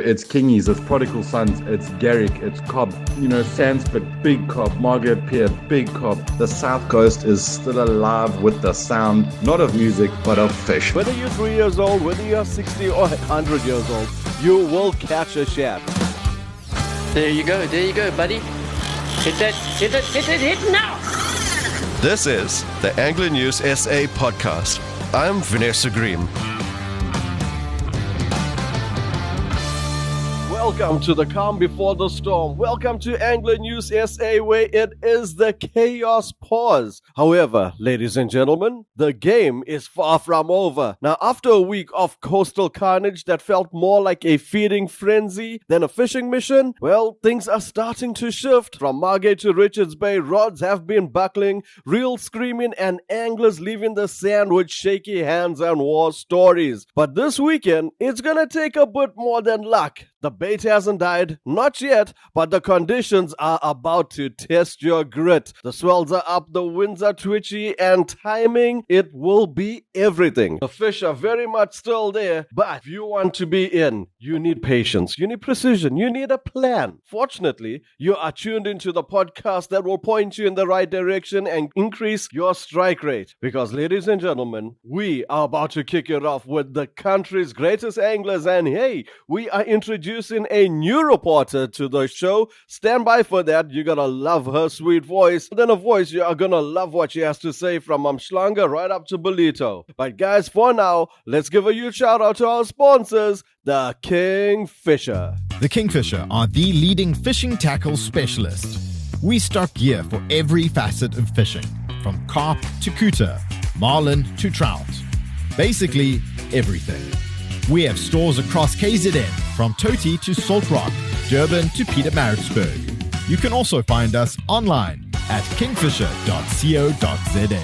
It's Kingies, it's Prodigal Sons, it's Garrick, it's Cobb, Sandspit, big Cobb, Margate Pier, big Cobb. The South Coast is still alive with the sound, not of music, but of fish. Whether you're 3 years old, whether you're 60 or 100 years old, you will catch a shad. There you go, buddy. Hit now! This is the Angler News SA podcast. I'm Vanessa Green. Welcome to the calm before the storm. Welcome to Angler News SA, where it is the chaos pause. However, ladies and gentlemen, the game is far from over. Now, after a week of coastal carnage that felt more like a feeding frenzy than a fishing mission, well, things are starting to shift. From Margate to Richards Bay, rods have been buckling, reels screaming, and anglers leaving the sand with shaky hands and war stories. But this weekend, it's gonna take a bit more than luck. The bait hasn't died, not yet, but the conditions are about to test your grit. The swells are up, the winds are twitchy, and timing, it will be everything. The fish are very much still there, but if you want to be in, you need patience, you need precision, you need a plan. Fortunately, you are tuned into the podcast that will point you in the right direction and increase your strike rate. Because, ladies and gentlemen, we are about to kick it off with the country's greatest anglers, and hey, we are introducing a new reporter to the show. Stand by for that. You're gonna love her sweet voice. Then a voice, you are gonna love what she has to say, from Umhlanga right up to Ballito. But guys, for now, let's give a huge shout out to our sponsors, the Kingfisher. The Kingfisher are the leading fishing tackle specialist. We stock gear for every facet of fishing, from carp to cooter, marlin to trout. Basically, everything. We have stores across KZN, from Toti to Salt Rock, Durban to Pietermaritzburg. You can also find us online at kingfisher.co.za.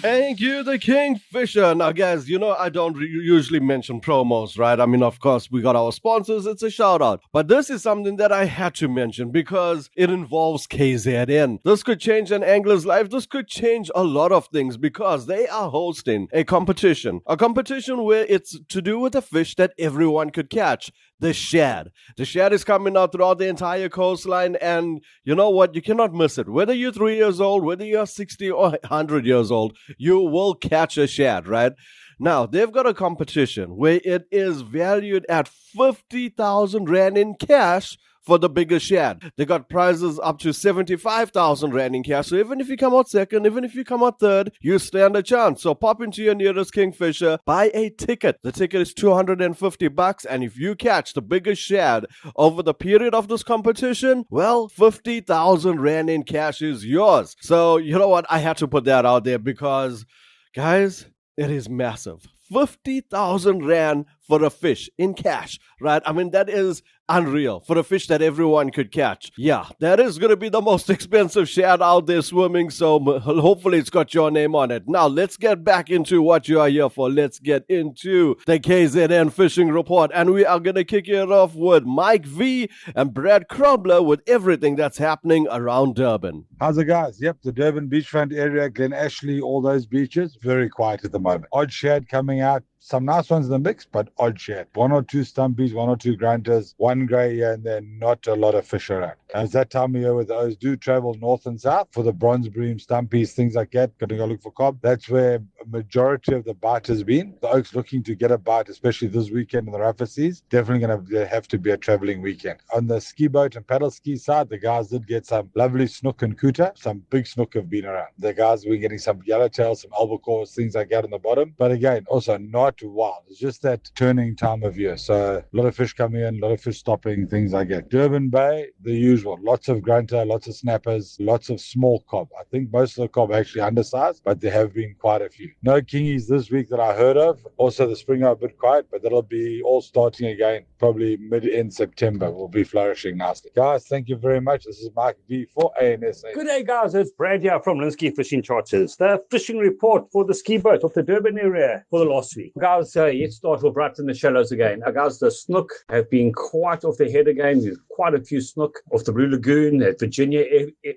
Thank you, the Kingfisher. Now, guys, I don't usually mention promos, right? I mean, of course, we got our sponsors. It's a shout out. But this is something that I had to mention because it involves KZN. This could change an angler's life. This could change a lot of things because they are hosting a competition where it's to do with a fish that everyone could catch. The shad. The shad is coming out throughout the entire coastline, and you know what? You cannot miss it. Whether you're 3 years old, whether you're 60 or 100 years old, you will catch a shad, right? Now, they've got a competition where it is valued at 50,000 Rand in cash for the biggest shad. They got prizes up to 75,000 Rand in cash. So even if you come out second, even if you come out third, you stand a chance. So pop into your nearest Kingfisher, buy a ticket. The ticket is $250, and if you catch the biggest shad over the period of this competition, well, 50,000 Rand in cash is yours. So you know what? I had to put that out there because, guys, it is massive. 50,000 Rand for a fish in cash, right? I mean, that is unreal for a fish that everyone could catch. Yeah, that is going to be the most expensive shad out there swimming, so hopefully it's got your name on it. Now, let's get back into what you are here for. Let's get into the KZN fishing report, and we are going to kick it off with Mike V and Brad Krobler with everything that's happening around Durban. How's it, guys? Yep, the Durban beachfront area, Glen Ashley, all those beaches, very quiet at the moment. Odd shad coming out. Some nice ones in the mix, but odd shad. One or two stumpies, one or two grunters, one grey here and there, not a lot of fish around. And it's that time of year where those do travel north and south for the bronze bream, stumpies, things like that. Got to go look for cob. That's where a majority of the bite has been. The Oaks looking to get a bite, especially this weekend in the rougher seas. Definitely going to have to be a travelling weekend. On the ski boat and paddle ski side, the guys did get some lovely snoek and cooter. Some big snoek have been around. The guys have been getting some yellowtail, some albacores, things like that on the bottom. But again, also not wild. It's just that turning time of year. So a lot of fish coming in, a lot of fish stopping, things like that. Durban Bay, the usual. Lots of grunter, lots of snappers, lots of small cob. I think most of the cob are actually undersized, but there have been quite a few. No kingies this week that I heard of. Also, the spring are a bit quiet, but that'll be all starting again. Probably mid-end September will be flourishing nicely. Guys, thank you very much. This is Mike V for ANSA. Good day, guys. It's Brad here from Linsky Fishing Charters. The fishing report for the ski boat of the Durban area for the last week. guys, let's start off right in the shallows again. Guys, the snook have been quite off their head again. There's quite a few snook off the Blue Lagoon at Virginia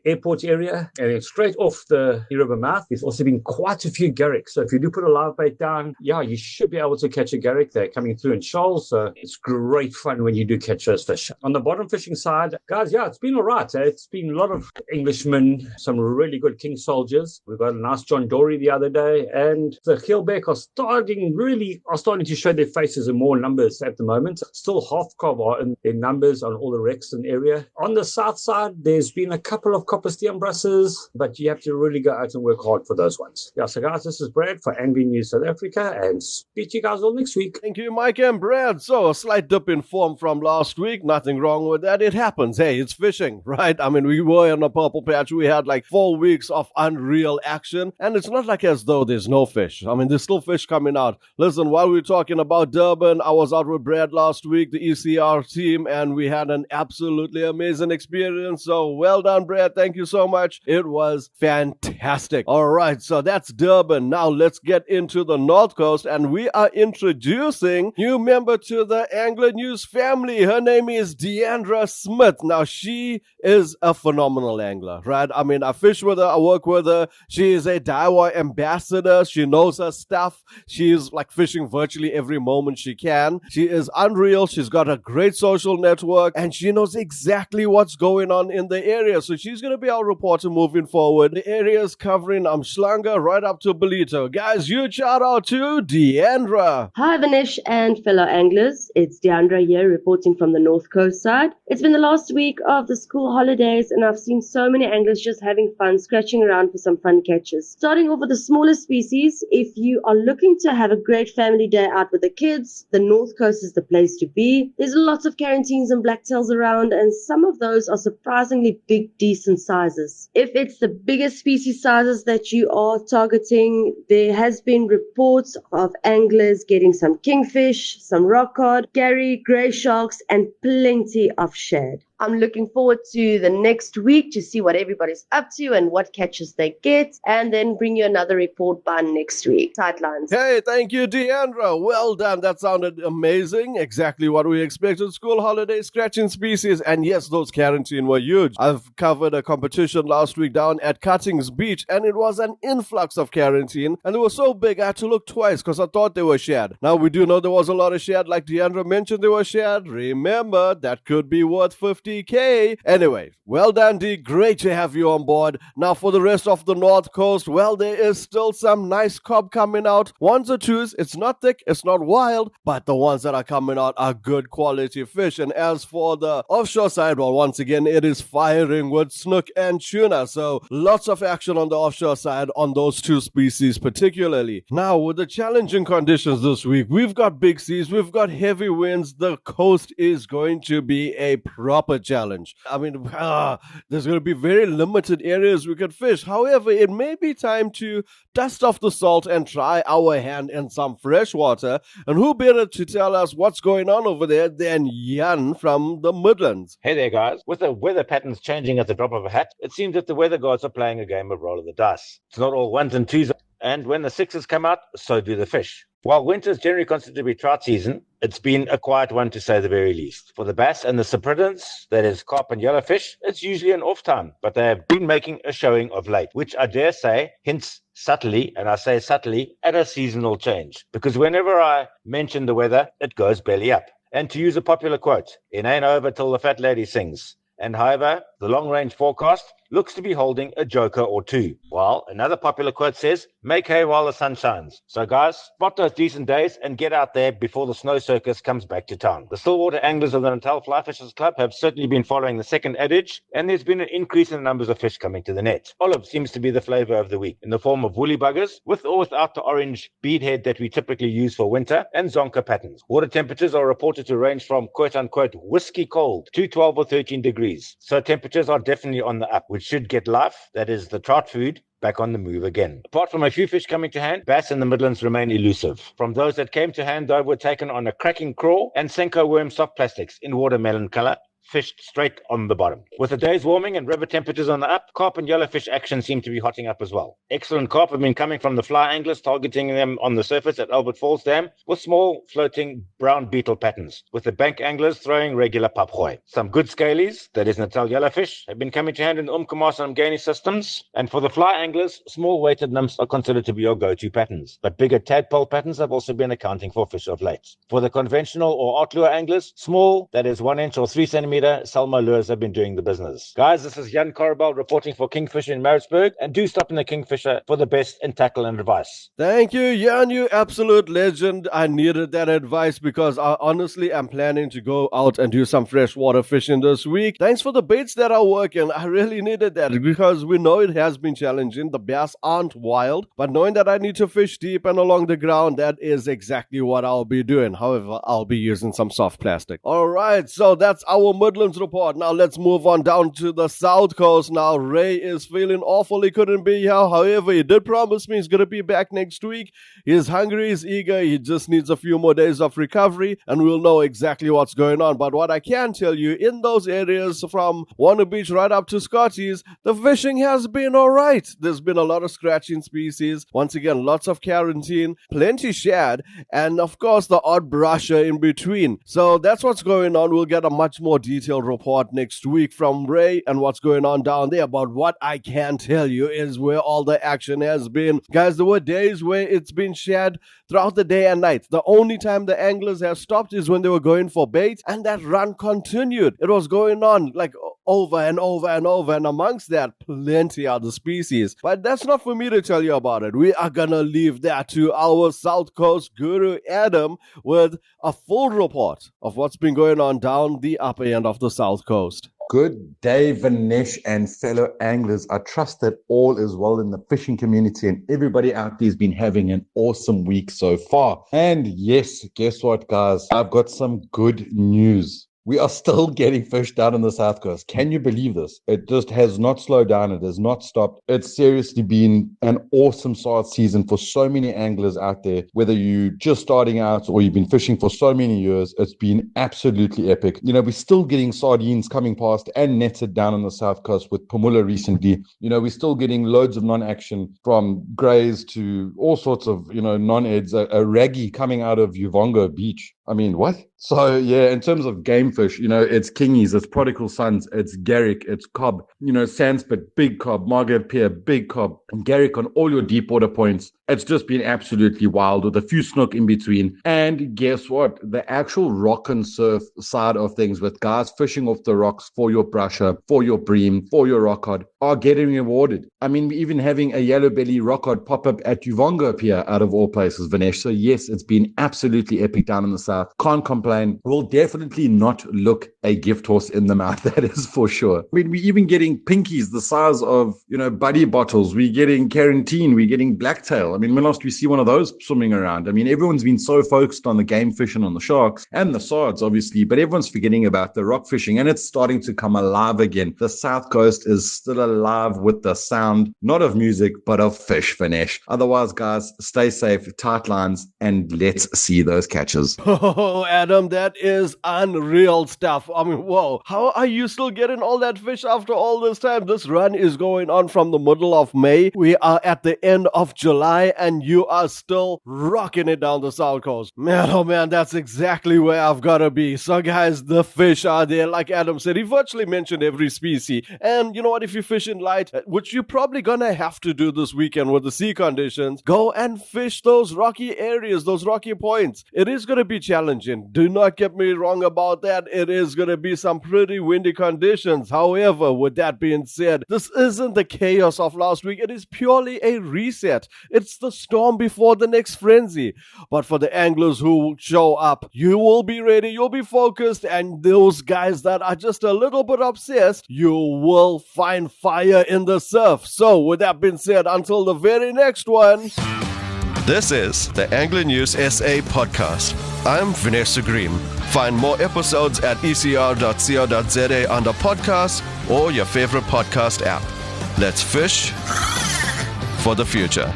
Airport area. And then straight off the river mouth, there's also been quite a few garrick. So if you do put a live bait down, you should be able to catch a garrick. They're coming through in shoals. So it's great fun when you do catch those fish. On the bottom fishing side, guys, it's been all right. It's been a lot of Englishmen, some really good king soldiers. We got a nice John Dory the other day. And the keelback are starting to show their faces in more numbers at the moment. Still half cob are in their numbers on all the wrecks in the area. On the south side, there's been a couple of copper steenbrusses, but you have to really go out and work hard for those ones. So guys, this is Brad for Angling News South Africa, and speak to you guys all next week. Thank you, Mike and Brad. So a slight dip in form from last week. Nothing wrong with that. It happens. Hey, it's fishing, right? I mean, we were on a purple patch. We had like 4 weeks of unreal action, and it's not like as though there's no fish. I mean, there's still fish coming out. Listen, while we're talking about Durban, I was out with Brad last week, the ECR team, and we had an absolutely amazing experience. So well done, Brad. Thank you so much. It was fantastic. All right, so that's Durban. Now let's get into the North Coast, and we are introducing new member to the Angler News family. Her name is Diandra Smith. Now, she is a phenomenal angler, right? I mean, I fish with her, I work with her. She is a Daiwa ambassador. She knows her stuff. She's like fishing virtually every moment she can. She is unreal. She's got a great social network, and she knows exactly what's going on in the area. So she's going to be our reporter moving forward. The area is covering Umhlanga right up to Ballito. Guys, huge shout out to Diandra. Hi, Vinesh and fellow anglers. It's Diandra here reporting from the North Coast side. It's been the last week of the school holidays, and I've seen so many anglers just having fun, scratching around for some fun catches. Starting off with the smaller species, if you are looking to have a great family day out with the kids, the North Coast is the place to be. There's lots of carantines and blacktails around, and some of those are surprisingly big, decent sizes. If it's the biggest species sizes that you are targeting, there has been reports of anglers getting some kingfish, some rock cod, garry, grey sharks, and plenty of shad. I'm looking forward to the next week to see what everybody's up to and what catches they get, and then bring you another report by next week. Sidelines. Hey, thank you, Diandra. Well done. That sounded amazing. Exactly what we expected. School holiday scratching species. And yes, those quarantine were huge. I've covered a competition last week down at Cuttings Beach, and it was an influx of quarantine. And they were so big, I had to look twice because I thought they were shad. Now, we do know there was a lot of shad. Like Diandra mentioned, they were shad. Remember, that could be worth 50K. Anyway, well done, D. Great to have you on board. Now, for the rest of the North Coast, well, there is still some nice cob coming out. Ones or twos. It's not thick, it's not wild, but the ones that are coming out are good quality fish. And as for the offshore side, well, once again, it is firing with snook and tuna. So lots of action on the offshore side on those two species particularly. Now, with the challenging conditions this week, we've got big seas, we've got heavy winds. The coast is going to be a proper challenge. I mean, there's going to be very limited areas we could fish. However, it may be time to dust off the salt and try our hand in some fresh water. And who better to tell us what's going on over there than Jan from the Midlands? Hey there, guys. With the weather patterns changing at the drop of a hat, it seems that the weather gods are playing a game of roll of the dice. It's not all ones and twos, and when the sixes come out, so do the fish. While winter is generally considered to be trout season, it's been a quiet one to say the very least. For the bass and the cypridids, that is carp and yellowfish, it's usually an off time, but they have been making a showing of late, which I dare say hints subtly, and I say subtly, at a seasonal change. Because whenever I mention the weather, it goes belly up. And to use a popular quote, it ain't over till the fat lady sings. And however, the long-range forecast looks to be holding a joker or two. While another popular quote says, make hay while the sun shines. So guys, spot those decent days and get out there before the snow circus comes back to town. The Stillwater Anglers of the Natal Fly Fishers Club have certainly been following the second adage, and there's been an increase in the numbers of fish coming to the net. Olive seems to be the flavor of the week, in the form of woolly buggers, with or without the orange beadhead that we typically use for winter, and zonker patterns. Water temperatures are reported to range from quote-unquote whiskey cold to 12 or 13 degrees. So temperatures are definitely on the up, which should get life, that is the trout food, back on the move again. Apart from a few fish coming to hand, bass in the Midlands remain elusive. From those that came to hand, though, were taken on a cracking crawl and Senko worm soft plastics in watermelon color, fished straight on the bottom. With the days warming and river temperatures on the up, carp and yellowfish action seem to be hotting up as well. Excellent carp have been coming from the fly anglers, targeting them on the surface at Albert Falls Dam with small floating brown beetle patterns, with the bank anglers throwing regular papgooi. Some good scalies, that is Natal yellowfish, have been coming to hand in the Umhlanga and Umhlanga systems, and for the fly anglers, small weighted nymphs are considered to be your go-to patterns, but bigger tadpole patterns have also been accounting for fish of late. For the conventional or art lure anglers, small, that is 1 inch or 3 centimeter Salmo lures have been doing the business. Guys, this is Jan Korabel reporting for Kingfisher in Maritzburg, and do stop in the Kingfisher for the best in tackle and advice. Thank you, Jan, you absolute legend. I needed that advice because I honestly am planning to go out and do some freshwater fishing this week. Thanks for the baits that are working. I really needed that because we know it has been challenging. The bass aren't wild, but knowing that I need to fish deep and along the ground, that is exactly what I'll be doing. However, I'll be using some soft plastic. All right, so that's our Midlands report. Now let's move on down to the South Coast. Now Ray is feeling awful. He couldn't be here. However, he did promise me he's going to be back next week. He's hungry, he's eager. He just needs a few more days of recovery and we'll know exactly what's going on. But what I can tell you, in those areas from Warner Beach right up to Scotty's, the fishing has been all right. There's been a lot of scratching species. Once again, lots of quarantine, plenty shad, and of course the odd brusher in between. So that's what's going on. We'll get a much more detailed report next week from Ray and what's going on down there. But what I can tell you is where all the action has been. Guys, there were days where it's been shad throughout the day and night. The only time the anglers have stopped is when they were going for bait, and that run continued. It was going on like over and over and over, and amongst that, plenty other species. But that's not for me to tell you about it. We are gonna leave that to our South Coast guru, Adam, with a full report of what's been going on down the upper end of the South Coast. Good day, Vinesh and fellow anglers. I trust that all is well in the fishing community and everybody out there has been having an awesome week so far. And yes, guess what, guys? I've got some good news. We are still getting fish down on the South Coast. Can you believe this? It just has not slowed down. It has not stopped. It's seriously been an awesome start season for so many anglers out there. Whether you're just starting out or you've been fishing for so many years, it's been absolutely epic. You know, we're still getting sardines coming past and netted down on the South Coast with Pamula recently. You know, we're still getting loads of non-action from greys to all sorts of, you know, non-eds. A raggy coming out of Uvongo Beach. I mean, what? So, yeah, in terms of game fish, you know, it's kingies, it's prodigal sons, it's garrick, it's cob, you know, sandspit, big cob, Margate pier, big cob, and garrick on all your deep water points. It's just been absolutely wild with a few snook in between. And guess what? The actual rock and surf side of things with guys fishing off the rocks for your brusher, for your bream, for your rockcod are getting rewarded. I mean, we're even having a yellow belly rockcod pop up at Uvongo pier out of all places, Vinesh. So yes, it's been absolutely epic down in the south. Can't complain. Will definitely not look a gift horse in the mouth, that is for sure. I mean, we're even getting pinkies the size of, you know, buddy bottles. We're getting carantine. We're getting blacktail. I mean, when last we see one of those swimming around? I mean, everyone's been so focused on the game fish and on the sharks and the sards, obviously, but everyone's forgetting about the rock fishing, and it's starting to come alive again. The South Coast is still alive with the sound, not of music, but of fish, Vinesh. Otherwise, guys, stay safe, tight lines, and let's see those catches. Oh, Adam, that is unreal stuff. I mean, whoa. How are you still getting all that fish after all this time? This run is going on from the middle of May. We are at the end of July, and you are still rocking it down the South Coast. Man, oh man, that's exactly where I've got to be. So guys, the fish are there. Like Adam said, he virtually mentioned every species. And you know what? If you're fishing light, which you're probably gonna have to do this weekend with the sea conditions, go and fish those rocky areas, those rocky points. It is gonna be challenging. Do not get me wrong about that. It is going to be some pretty windy conditions. However, with that being said, this isn't the chaos of last week. It is purely a reset. It's the storm before the next frenzy. But for the anglers who show up, you will be ready, you'll be focused, and those guys that are just a little bit obsessed, you will find fire in the surf. So with that being said, until the very next one. This is the Angler News SA podcast. I'm Vanessa Green. Find more episodes at ecr.co.za under podcasts or your favorite podcast app. Let's fish for the future.